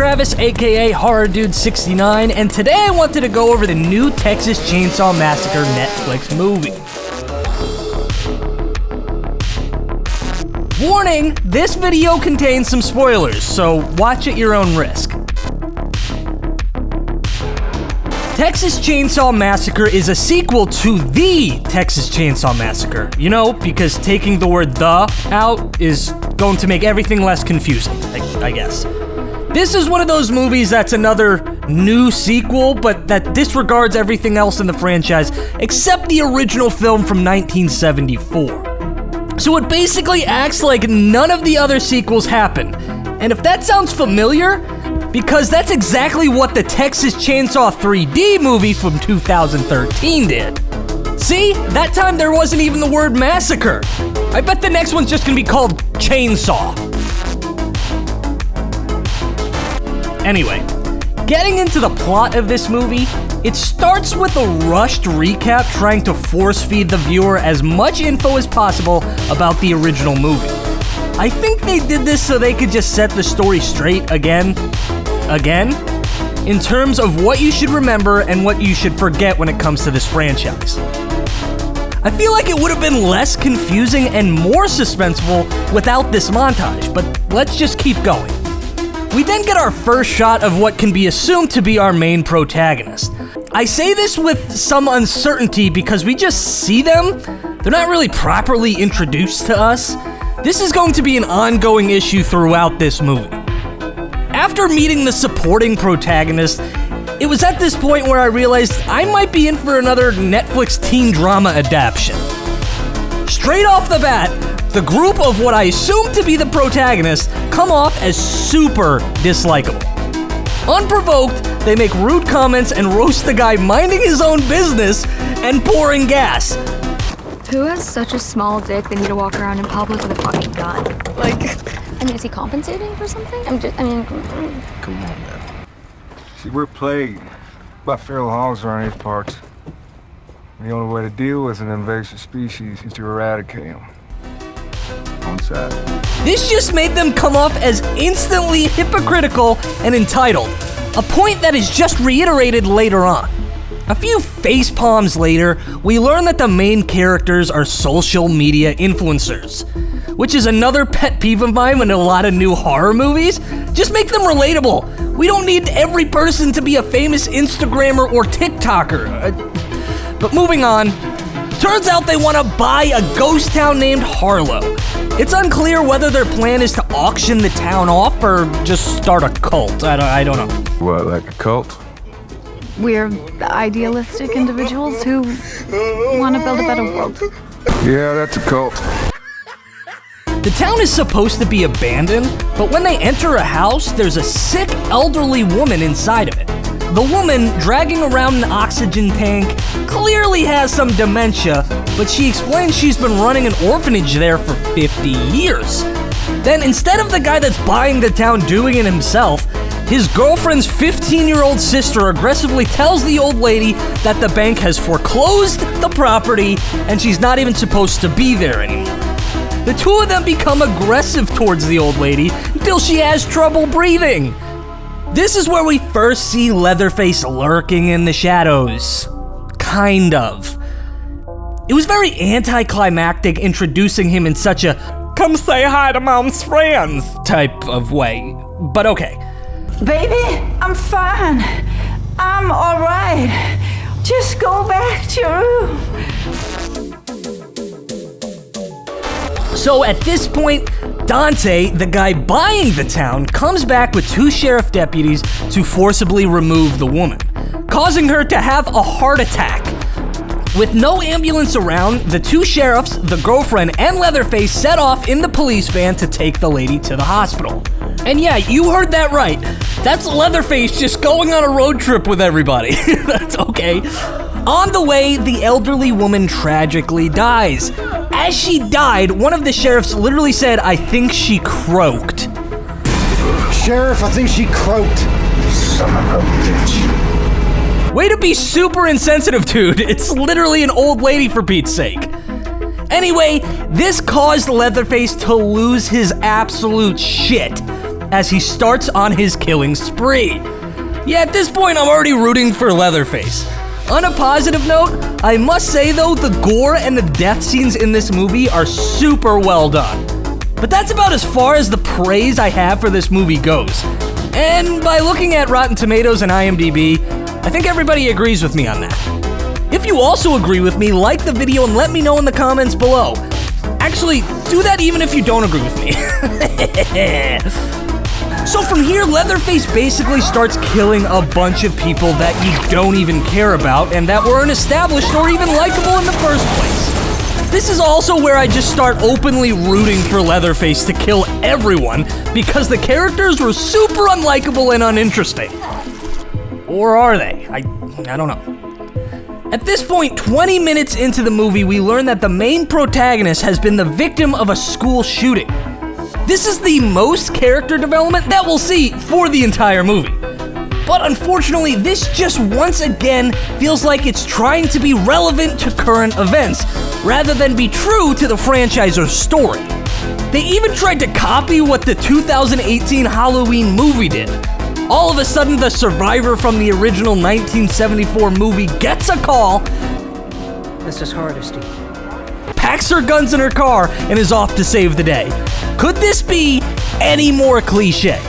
Travis, aka Horror Dude 69, and today I wanted to go over the new Texas Chainsaw Massacre Netflix movie. Warning, this video contains some spoilers, so watch at your own risk. Texas Chainsaw Massacre is a sequel to the Texas Chainsaw Massacre. You know, because taking the word "the" out is going to make everything less confusing, I guess. This is one of those movies that's another new sequel, but that disregards everything else in the franchise except the original film from 1974. So it basically acts like none of the other sequels happened. And if that sounds familiar, because that's exactly what the Texas Chainsaw 3D movie from 2013 did. See? That time there wasn't even the word massacre. I bet the next one's just gonna be called Chainsaw. Anyway, getting into the plot of this movie, it starts with a rushed recap trying to force-feed the viewer as much info as possible about the original movie. I think they did this so they could just set the story straight again, in terms of what you should remember and what you should forget when it comes to this franchise. I feel like it would have been less confusing and more suspenseful without this montage, but let's just keep going. We then get our first shot of what can be assumed to be our main protagonist. I say this with some uncertainty because we just see them. They're not really properly introduced to us. This is going to be an ongoing issue throughout this movie. After meeting the supporting protagonist, it was at this point where I realized I might be in for another Netflix teen drama adaptation. Straight off the bat, the group of what I assume to be the protagonists come off as super dislikable. Unprovoked, they make rude comments and roast the guy minding his own business and pouring gas. Who has such a small dick they need to walk around in public with a fucking gun? Is he compensating for something? Come on, man. See, we're plagued by feral hogs around these parts. The only way to deal with an invasive species is to eradicate them. On side. This just made them come off as instantly hypocritical and entitled, a point that is just reiterated later on. A few facepalms later, we learn that the main characters are social media influencers, which is another pet peeve of mine in a lot of new horror movies. Just make them relatable. We don't need every person to be a famous Instagrammer or TikToker. But moving on, turns out they want to buy a ghost town named Harlow. It's unclear whether their plan is to auction the town off or just start a cult. I don't know. What, like a cult? We're idealistic individuals who want to build a better world. Yeah, that's a cult. The town is supposed to be abandoned, but when they enter a house, there's a sick, elderly woman inside of it. The woman, dragging around an oxygen tank, clearly has some dementia, but she explains she's been running an orphanage there for 50 years. Then, instead of the guy that's buying the town doing it himself, his girlfriend's 15-year-old sister aggressively tells the old lady that the bank has foreclosed the property and she's not even supposed to be there anymore. The two of them become aggressive towards the old lady until she has trouble breathing. This is where we first see Leatherface lurking in the shadows. Kind of. It was very anticlimactic introducing him in such a "come say hi to mom's friends" type of way, but okay. Baby, I'm fine. I'm all right. Just go back to your room. So at this point, Dante, the guy buying the town, comes back with two sheriff deputies to forcibly remove the woman, causing her to have a heart attack. With no ambulance around, the two sheriffs, the girlfriend, and Leatherface set off in the police van to take the lady to the hospital. And yeah, you heard that right. That's Leatherface just going on a road trip with everybody. That's okay. On the way, the elderly woman tragically dies. As she died, one of the sheriffs literally said, "I think she croaked." Sheriff, I think she croaked. Son of a bitch. Way to be super insensitive, dude. It's literally an old lady, for Pete's sake. Anyway, this caused Leatherface to lose his absolute shit. as he starts on his killing spree. Yeah, at this point, I'm already rooting for Leatherface. On a positive note, I must say though, the gore and the death scenes in this movie are super well done. But that's about as far as the praise I have for this movie goes. And by looking at Rotten Tomatoes and IMDb, I think everybody agrees with me on that. If you also agree with me, like the video and let me know in the comments below. Actually, do that even if you don't agree with me. So from here, Leatherface basically starts killing a bunch of people that you don't even care about and that weren't established or even likable in the first place. This is also where I just start openly rooting for Leatherface to kill everyone because the characters were super unlikable and uninteresting. Or are they? I don't know. At this point, 20 minutes into the movie, we learn that the main protagonist has been the victim of a school shooting. This is the most character development that we'll see for the entire movie. But unfortunately, this just once again feels like it's trying to be relevant to current events, rather than be true to the franchise's story. They even tried to copy what the 2018 Halloween movie did. All of a sudden, the survivor from the original 1974 movie gets a call. This is Hardesty. Packs her guns in her car and is off to save the day. Could this be any more cliche?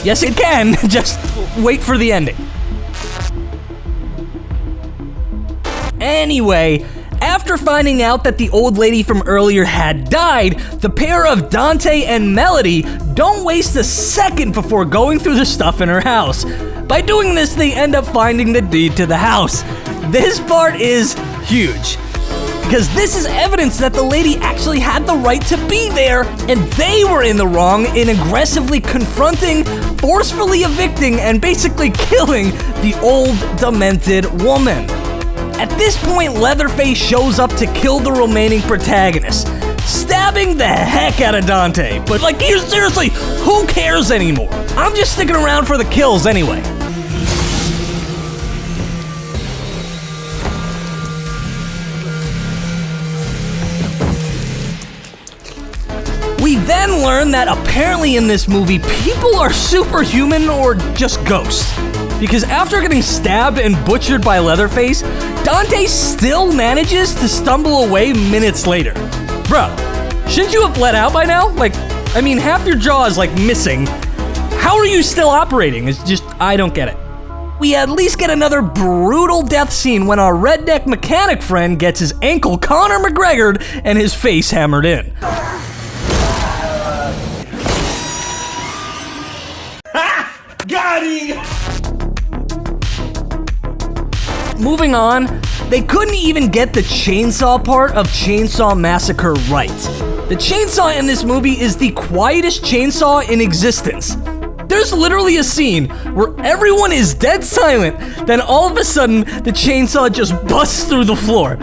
Yes, it can. Just wait for the ending. Anyway, after finding out that the old lady from earlier had died, the pair of Dante and Melody don't waste a second before going through the stuff in her house. By doing this, they end up finding the deed to the house. This part is huge, because this is evidence that the lady actually had the right to be there, and they were in the wrong in aggressively confronting, forcefully evicting, and basically killing the old, demented woman. At this point, Leatherface shows up to kill the remaining protagonist, stabbing the heck out of Dante. But like, seriously, who cares anymore? I'm just sticking around for the kills anyway. We then learn that apparently in this movie, people are superhuman or just ghosts. Because after getting stabbed and butchered by Leatherface, Dante still manages to stumble away minutes later. Bro, shouldn't you have bled out by now? I mean, half your jaw is missing. How are you still operating? It's just, I don't get it. We at least get another brutal death scene when our redneck mechanic friend gets his ankle Conor McGregor'd and his face hammered in. Got him! Moving on, they couldn't even get the chainsaw part of Chainsaw Massacre right. The chainsaw in this movie is the quietest chainsaw in existence. There's literally a scene where everyone is dead silent, then all of a sudden, the chainsaw just busts through the floor.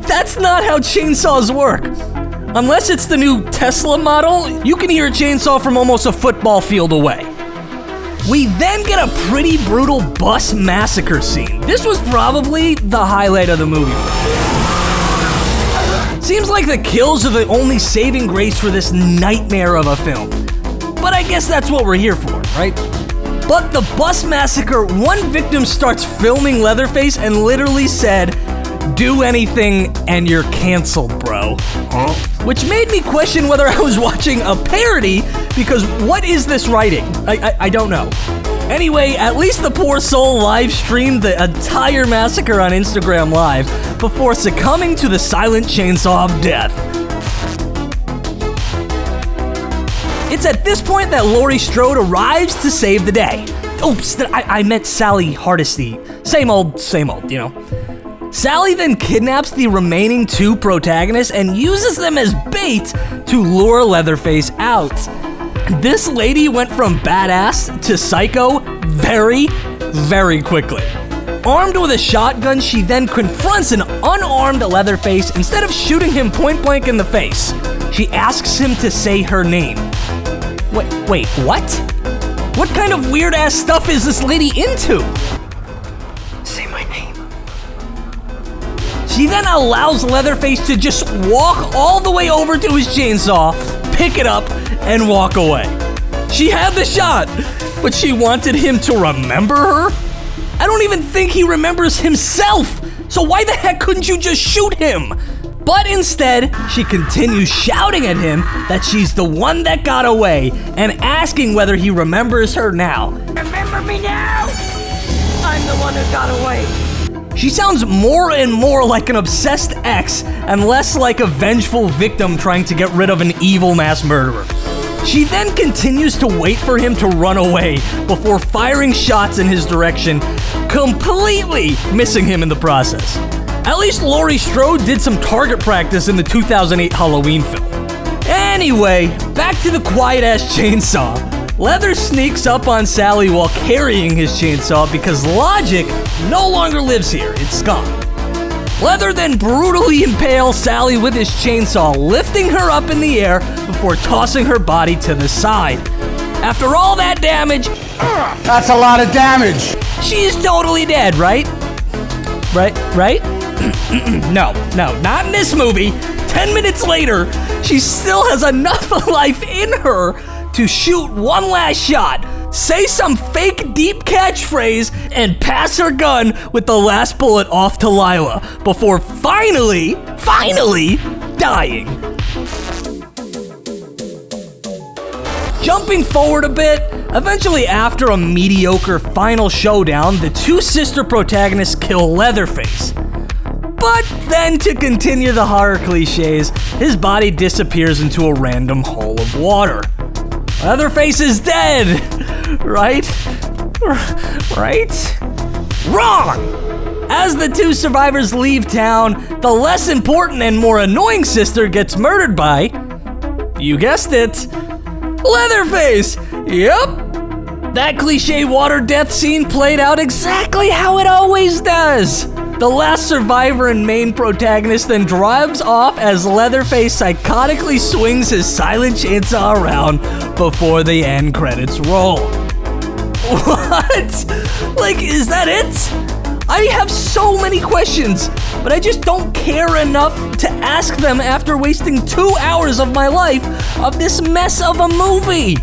That's not how chainsaws work. Unless it's the new Tesla model, you can hear a chainsaw from almost a football field away. We then get a pretty brutal bus massacre scene. This was probably the highlight of the movie. Seems like the kills are the only saving grace for this nightmare of a film. But I guess that's what we're here for, right? But the bus massacre, one victim starts filming Leatherface and literally said, "Do anything and you're canceled, bro." Huh? Which made me question whether I was watching a parody, because what is this writing? I don't know. Anyway, at least the poor soul live streamed the entire massacre on Instagram Live before succumbing to the silent chainsaw of death. It's at this point that Laurie Strode arrives to save the day. Oops, I meant Sally Hardesty. Same old, you know. Sally then kidnaps the remaining two protagonists and uses them as bait to lure Leatherface out. This lady went from badass to psycho very, very quickly. Armed with a shotgun, she then confronts an unarmed Leatherface instead of shooting him point blank in the face. She asks him to say her name. Wait, what? What kind of weird ass stuff is this lady into? Say my name. She then allows Leatherface to just walk all the way over to his chainsaw, pick it up, and walk away. She had the shot, but she wanted him to remember her? I don't even think he remembers himself, so why the heck couldn't you just shoot him? But instead, she continues shouting at him that she's the one that got away and asking whether he remembers her now. Remember me now? I'm the one who got away. She sounds more and more like an obsessed ex and less like a vengeful victim trying to get rid of an evil mass murderer. She then continues to wait for him to run away before firing shots in his direction, completely missing him in the process. At least Laurie Strode did some target practice in the 2008 Halloween film. Anyway, back to the quiet-ass chainsaw. Leather sneaks up on Sally while carrying his chainsaw because logic no longer lives here, it's gone. Leather then brutally impales Sally with his chainsaw, lifting her up in the air before tossing her body to the side. After all that damage, That's a lot of damage. she's totally dead, right? Right? No, not in this movie. 10 minutes later, she still has enough life in her to shoot one last shot, say some fake deep catchphrase, and pass her gun with the last bullet off to Lila before finally dying. Jumping forward a bit, eventually after a mediocre final showdown, the two sister protagonists kill Leatherface. But then, to continue the horror cliches, his body disappears into a random hole of water. Leatherface is dead! Right? Wrong! As the two survivors leave town, the less important and more annoying sister gets murdered by, you guessed it, Leatherface! Yep! That cliche water death scene played out exactly how it always does. The last survivor and main protagonist then drives off as Leatherface psychotically swings his silent chainsaw around before the end credits roll. What? Like, is that it? I have so many questions, but I just don't care enough to ask them after wasting 2 hours of my life of this mess of a movie.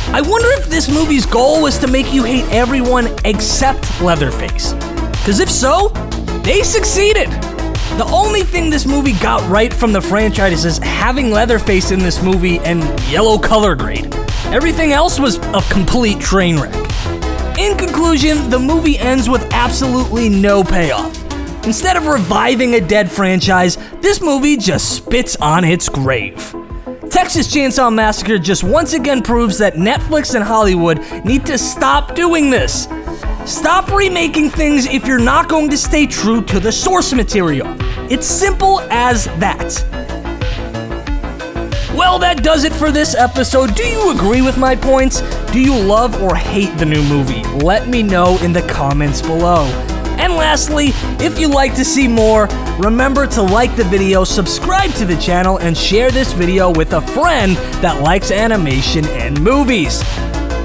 I wonder if this movie's goal was to make you hate everyone except Leatherface. Because if so, they succeeded. The only thing this movie got right from the franchise is having Leatherface in this movie and yellow color grade. Everything else was a complete train wreck. In conclusion, the movie ends with absolutely no payoff. Instead of reviving a dead franchise, this movie just spits on its grave. Texas Chainsaw Massacre just once again proves that Netflix and Hollywood need to stop doing this. Stop remaking things if you're not going to stay true to the source material. It's simple as that. Well, that does it for this episode. Do you agree with my points? Do you love or hate the new movie? Let me know in the comments below. And lastly, if you'd like to see more, remember to like the video, subscribe to the channel, and share this video with a friend that likes animation and movies.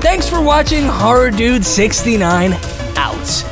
Thanks for watching. Horror Dude 69 out.